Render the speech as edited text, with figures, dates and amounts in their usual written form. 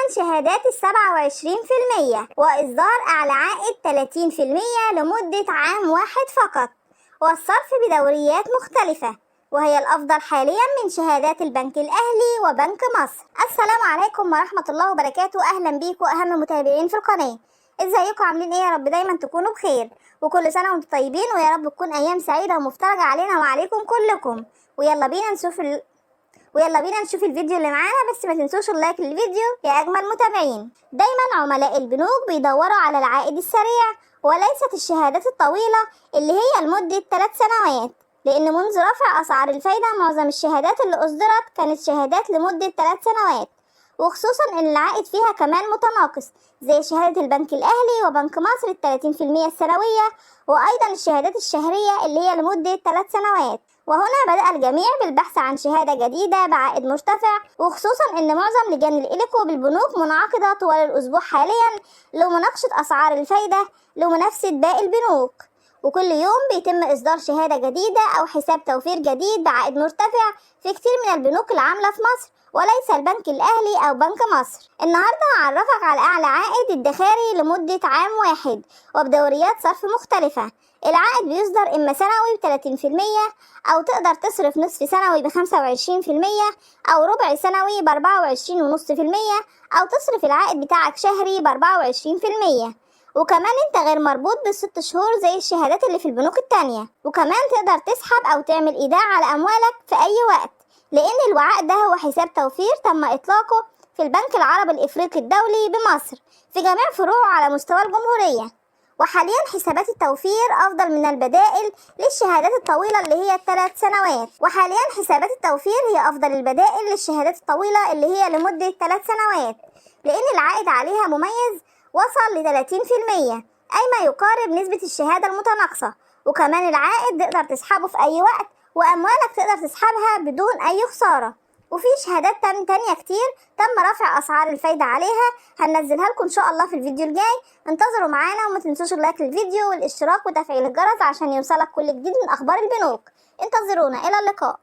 شهادات 27%، وإصدار أعلى عائد 30% لمدة عام واحد فقط، والصرف بدوريات مختلفة، وهي الأفضل حاليا من شهادات البنك الأهلي وبنك مصر. السلام عليكم ورحمة الله وبركاته، أهلا بيكم أهم متابعين في القناة. ازيكم عاملين ايه؟ يا رب دايما تكونوا بخير، وكل سنة وانتم طيبين، ويا رب تكون أيام سعيدة ومفترجة علينا وعليكم كلكم. ويلا بينا نشوف الفيديو اللي معانا، بس ما تنسوش اللايك للفيديو يا أجمل متابعين. دايما عملاء البنوك بيدوروا على العائد السريع وليست الشهادات الطويلة اللي هي لمدة 3 سنوات، لأن منذ رفع أسعار الفايدة معظم الشهادات اللي أصدرت كانت شهادات لمدة 3 سنوات، وخصوصا ان العائد فيها كمان متناقص، زي شهادة البنك الأهلي وبنك مصر 30% السنوية، وأيضا الشهادات الشهرية اللي هي لمدة 3 سنوات. وهنا بدأ الجميع بالبحث عن شهادة جديدة بعائد مرتفع، وخصوصا ان معظم لجان الإليكو بالبنوك منعقدة طوال الأسبوع حاليا لمناقشة أسعار الفايدة لمنافسة باقي البنوك، وكل يوم بيتم إصدار شهادة جديدة أو حساب توفير جديد بعائد مرتفع في كتير من البنوك العاملة في مصر وليس البنك الأهلي أو بنك مصر. النهاردة هعرفك على أعلى عائد ادخاري لمدة عام واحد وبدوريات صرف مختلفة. العائد بيصدر إما سنوي ب30%، أو تقدر تصرف نصف سنوي ب25%، أو ربع سنوي ب24.5%، أو تصرف العائد بتاعك شهري ب24%. وكمان انت غير مربوط بالست شهور زي الشهادات اللي في البنوك التانية، وكمان تقدر تسحب أو تعمل إيداع على أموالك في أي وقت، لأن الوعاء ده هو حساب توفير تم إطلاقه في البنك العربي الإفريقي الدولي بمصر في جميع فروعه على مستوى الجمهورية. وحاليا حسابات التوفير أفضل من البدائل للشهادات الطويلة اللي هي 3 سنوات، وحاليا حسابات التوفير هي أفضل البدائل للشهادات الطويلة اللي هي لمدة 3 سنوات، لأن العائد عليها مميز وصل ل30%، أي ما يقارب نسبة الشهادة المتناقصة. وكمان العائد تقدر تسحبه في أي وقت، وأموالك تقدر تسحبها بدون أي خسارة. وفي شهادات تانية كتير تم رفع أسعار الفايدة عليها، هننزلها لكم إن شاء الله في الفيديو الجاي. انتظروا معانا، وما تنسوش اللايك للفيديو والاشتراك وتفعيل الجرس عشان يوصلك كل جديد من أخبار البنوك. انتظرونا، إلى اللقاء.